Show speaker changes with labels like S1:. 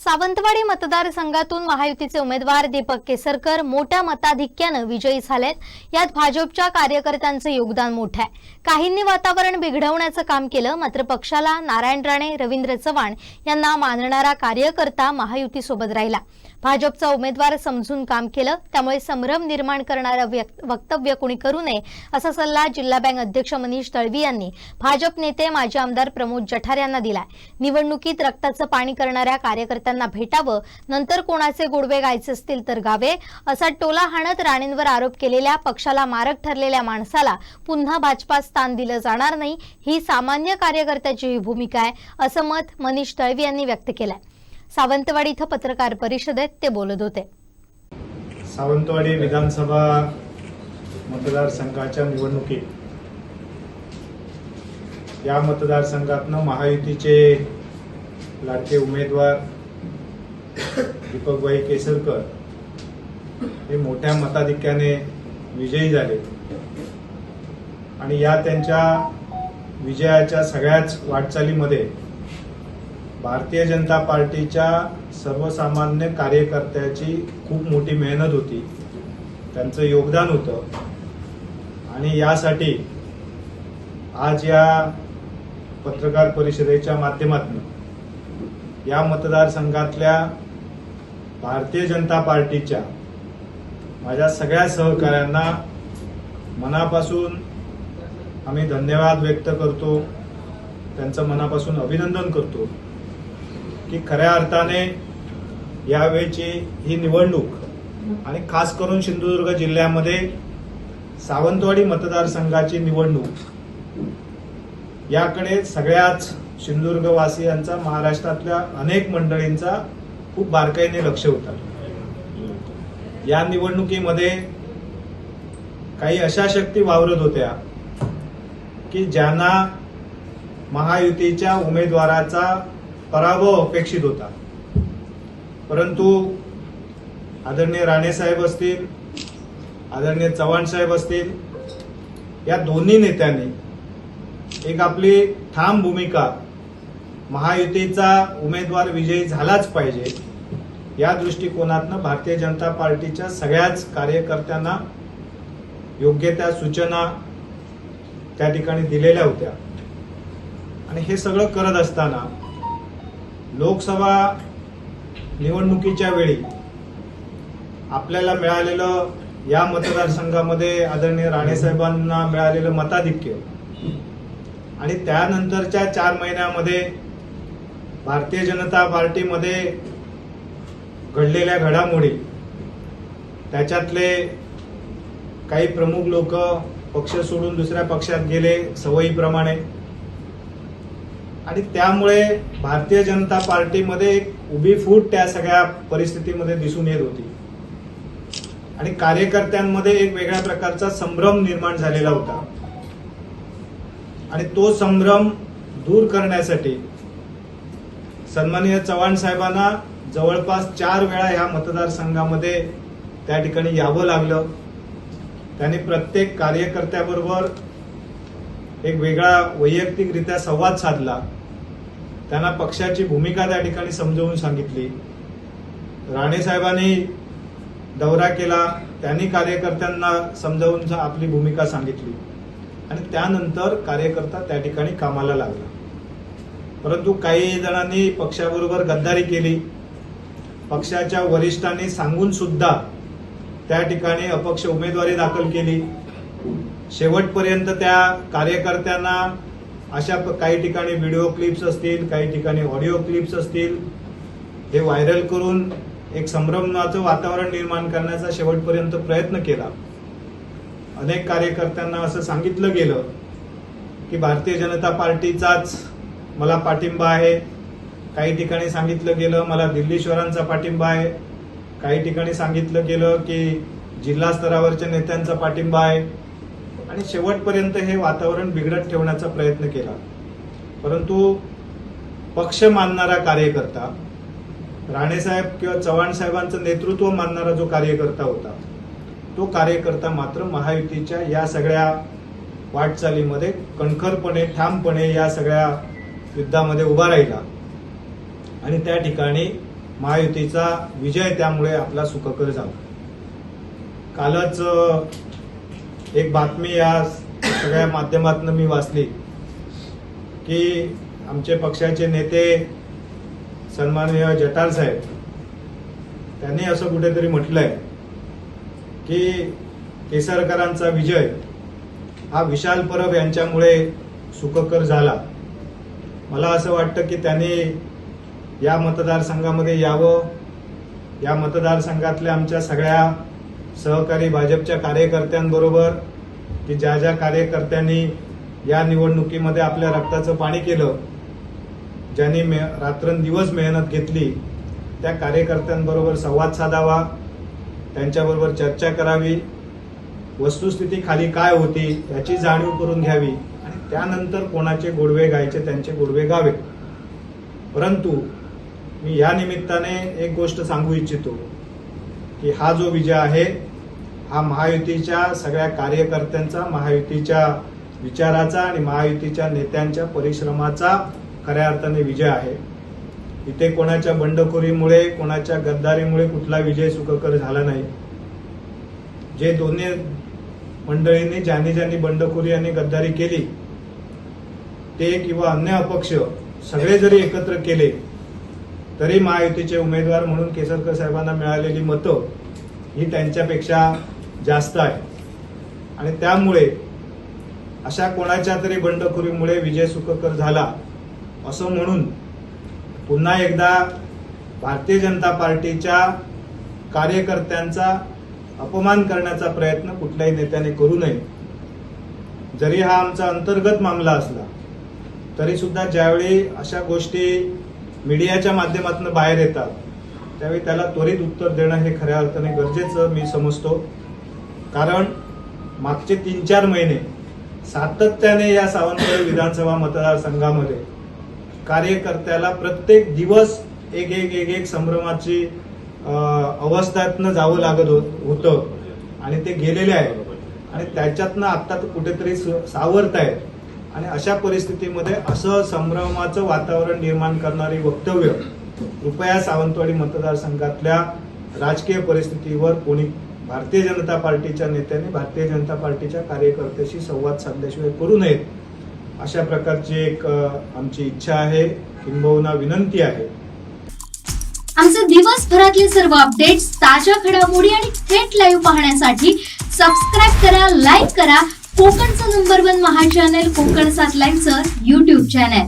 S1: सावंतवाडी मतदारसंघातून महायुतीचे उमेदवार दीपक केसरकर मोठ्या मताधिक्याने विजयी झालेत। यात भाजपच्या कार्यकर्त्यांचे योगदान मोठे आहे। काहींनी वातावरण बिघडवण्याचं काम केलं, मात्र पक्षाला नारायण राणे, रवींद्र चव्हाण यांना मानणारा कार्यकर्ता महायुतीसोबत राहिला। भाजपचा उमेदवार समजून काम केलं, त्यामुळे संभ्रम निर्माण करणारे वक्तव्य कोणी करू नये असा सल्ला जिल्हा बँक अध्यक्ष मनीष तळवी यांनी भाजप नेते माजी आमदार प्रमोद जठार यांना दिलाय। निवडणुकीत रक्ताचं पाणी करणाऱ्या कार्यकर्त्यांना भेटावं, नंतर कोणाचे गोडवे गायचे असतील तर गावे, असा टोला हाणत राणेंवर आरोप केलेल्या पक्षाला मारक ठरलेल्या माणसाला पुन्हा भाजपात स्थान दिलं जाणार नाही, ही सामान्य कार्यकर्त्याची भूमिका आहे, असं मत मनीष तळवी यांनी व्यक्त केलंय। सावंतवाडी इथं पत्रकार परिषदेत ते बोलत होते।
S2: सावंतवाडी विधानसभा मतदारसंघाच्या निवडणुकीत या मतदारसंघातनं महायुतीचे लाडके उमेदवार दीपकभाई केसरकर हे मोठ्या मताधिक्याने विजयी झाले आणि या त्यांच्या विजयाच्या सगळ्याच वाटचालीमध्ये भारतीय जनता पार्टीच्या सर्वसामान्य कार्यकर्त्याची खूप मोठी मेहनत होती, त्यांचं योगदान होतं आणि यासाठी आज या पत्रकार परिषदेच्या माध्यमातून या मतदारसंघातल्या भारतीय जनता पार्टीच्या माझ्या सगळ्या सहकाऱ्यांना मनापासून आम्ही धन्यवाद व्यक्त करतो, त्यांचं मनापासून अभिनंदन करतो की खऱ्या अर्थाने यावेळची ही निवडणूक आणि खास करून सिंधुदुर्ग जिल्ह्यामध्ये सावंतवाडी मतदारसंघाची निवडणूक याकडे सगळ्याच सिंधुदुर्गवासियांचा, महाराष्ट्रातल्या अनेक मंडळींचा खूप बारकाईने लक्ष होता। या निवडणुकीमध्ये काही अशा शक्ती वावरत होत्या की ज्यांना महायुतीच्या उमेदवाराचा पराभव अपेक्षित होता, परंतु आदरणीय राणे साहेब असतील, आदरणीय चव्हाण साहेब असतील, या दोन्ही नेत्यांनी एक आपली ठाम भूमिका महायुतीचा उमेदवार विजयी झालाच पाहिजे या दृष्टिकोनातनं भारतीय जनता पार्टीच्या सगळ्याच कार्यकर्त्यांना योग्य त्या सूचना त्या ठिकाणी दिलेल्या होत्या आणि हे सगळं करत असताना लोकसभा निवडणुकीच्या वेळी आपल्याला मिळालेलं या मतदारसंघामध्ये आदरणीय राणेसाहेबांना मिळालेलं मताधिक्य आणि त्यानंतरच्या 4 महिन्यामध्ये भारतीय जनता पार्टीमध्ये घडलेल्या घडामोडी, त्याच्यातले काही प्रमुख लोक पक्ष सोडून दुसऱ्या पक्षात गेले सवयीप्रमाणे आणि त्यामुळे भारतीय जनता पार्टीमध्ये एक उभी फूट त्या सगळ्या परिस्थितीमध्ये दिसून येत होती आणि कार्यकर्त्यांमध्ये एक वेगळ्या प्रकारचा संभ्रम निर्माण झालेला होता आणि तो संभ्रम दूर करण्यासाठी सन्माननीय चव्हाण साहेबांना जवळपास 4 वेळा या मतदारसंघामध्ये त्या ठिकाणी यावं लागलं। त्यांनी प्रत्येक कार्यकर्त्याबरोबर एक वेगळा वैयक्तिकरित्या संवाद साधला, त्यांना पक्षाची भूमिका त्या ठिकाणी समजावून सांगितली। राणे साहेबांनी दौरा केला, त्यांनी कार्यकर्त्यांना समजावून आपली भूमिका सांगितली आणि त्यानंतर कार्यकर्ता त्या ठिकाणी कामाला लागला। परंतु काही जणांनी पक्षाबरोबर गद्दारी केली, पक्षाच्या वरिष्ठांनी सांगून सुद्धा त्या ठिकाणी अपक्ष उमेदवारी दाखल केली। शेवटपर्यंत त्या कार्यकर्त्यांना अशा काही ठिकाणी व्हिडिओ क्लिप्स असतील, काही ठिकाणी ऑडिओ क्लिप्स असतील, हे व्हायरल करून एक संभ्रमाचं वातावरण निर्माण करण्याचा शेवटपर्यंत प्रयत्न केला। अनेक कार्यकर्त्यांना असं सांगितलं गेलं की भारतीय जनता पार्टीचाच मला पाठिंबा आहे, काही ठिकाणी सांगितलं गेलं मला दिल्लीश्वरांचा पाठिंबा आहे, काही ठिकाणी सांगितलं गेलं की जिल्हा स्तरावरच्या नेत्यांचा पाठिंबा आहे आणि शेवटपर्यंत हे वातावरण बिघडत ठेवण्याचा प्रयत्न केला। परंतु पक्ष मानणारा कार्यकर्ता, राणेसाहेब किंवा चव्हाण साहेबांचं नेतृत्व मानणारा जो कार्यकर्ता होता, तो कार्यकर्ता मात्र महायुतीच्या या सगळ्या वाटचालीमध्ये कणखरपणे, ठामपणे या सगळ्या युद्धामध्ये उभा राहिला आणि त्या ठिकाणी महायुतीचा विजय त्यामुळे आपला सुखकर झाला. कालच एक बातमी या सगळ्या माध्यमातून मी वाचली की आमचे पक्षाचे नेते सन्माननीय जटार साहेब त्यांनी असं कुठेतरी म्हटलंय की केसरकरांचा विजय हा विशाल परब यांच्यामुळे सुखकर झाला. मला असं वाटतं की त्यांनी या मतदारसंघामध्ये यावं, या मतदारसंघातल्या आमच्या सगळ्या सहकारी भाजपच्या कार्यकर्त्यांबरोबर की ज्या ज्या कार्यकर्त्यांनी या निवडणुकीमध्ये आपल्या रक्ताचं पाणी केलं, ज्यांनी रात्रंदिवस मेहनत घेतली, त्या कार्यकर्त्यांबरोबर संवाद साधावा, त्यांच्याबरोबर चर्चा करावी, वस्तुस्थिती खाली काय होती याची जाणीव करून घ्यावी आणि त्यानंतर कोणाचे गोडवे गायचे त्यांचे गोडवे गावे. परंतु मी या निमित्ताने एक गोष्ट सांगू इच्छितो की हा जो विजय आहे हा महायुतीच्या सगळ्या कार्यकर्त्यांचा, महायुतीच्या विचाराचा आणि महायुतीच्या नेत्यांच्या परिश्रमाचा खऱ्या अर्थाने विजय आहे. इथे कोणाच्या बंडखोरीमुळे, कोणाच्या गद्दारीमुळे कुठला विजय सुखकर झाला नाही. जे दोन्ही मंडळींनी ज्यांनी बंडखोरी आणि गद्दारी केली ते किंवा अन्य अपक्ष सगळे जरी एकत्र केले तरी महायुतीचे उमेदवार म्हणून केसरकर साहेबांना मिळालेली मतं ही त्यांच्यापेक्षा जास्त आहे. आणि त्यामुळे अशा कोणाच्या तरी बंडखोरीमुळे विजय सुखकर झाला असं म्हणून पुन्हा एकदा भारतीय जनता पार्टीच्या कार्यकर्त्यांचा अपमान करण्याचा प्रयत्न कुठल्याही नेत्याने करू नये. जरी हा आमचा अंतर्गत मामला असला तरी सुद्धा ज्यावेळी अशा गोष्टी मीडियाच्या माध्यमातून बाहेर येतात त्यावेळी त्याला त्वरित उत्तर देणं हे खऱ्या अर्थाने गरजेचं मी समजतो. कारण मागचे 3-4 महिने सातत्याने या सावंतवाडी विधानसभा मतदारसंघामध्ये कार्यकर्त्याला प्रत्येक दिवस एक संभ्रमाची अवस्थेतनं जावं लागत होतं आणि ते गेलेले आहेत आणि त्याच्यातनं आता कुठेतरी सावरत आहेत. आणि अशा परिस्थितीमध्ये असं संभ्रमाचं वातावरण निर्माण करणारी वक्तव्य कृपया सावंतवाडी मतदारसंघातल्या राजकीय परिस्थितीवर कोणी भारतीय जनता पार्टीच्या नेत्यांनी भारतीय जनता पार्टीच्या कार्यकर्त्याशी संवाद साधल्याशिवाय करू नयेत, अशा प्रकारची एक आमची इच्छा आहे, किंबहुना विनंती आहे.
S3: आमचे दिवसभरातले सर्व अपडेट्स, ताज्या घडामोडी आणि थेट लाईव्ह पाहण्यासाठी सबस्क्राईब करा, लाईक करा कोकणचं नंबर 1 महा चॅनल कोकण 7 लाईव्हचं YouTube चॅनल.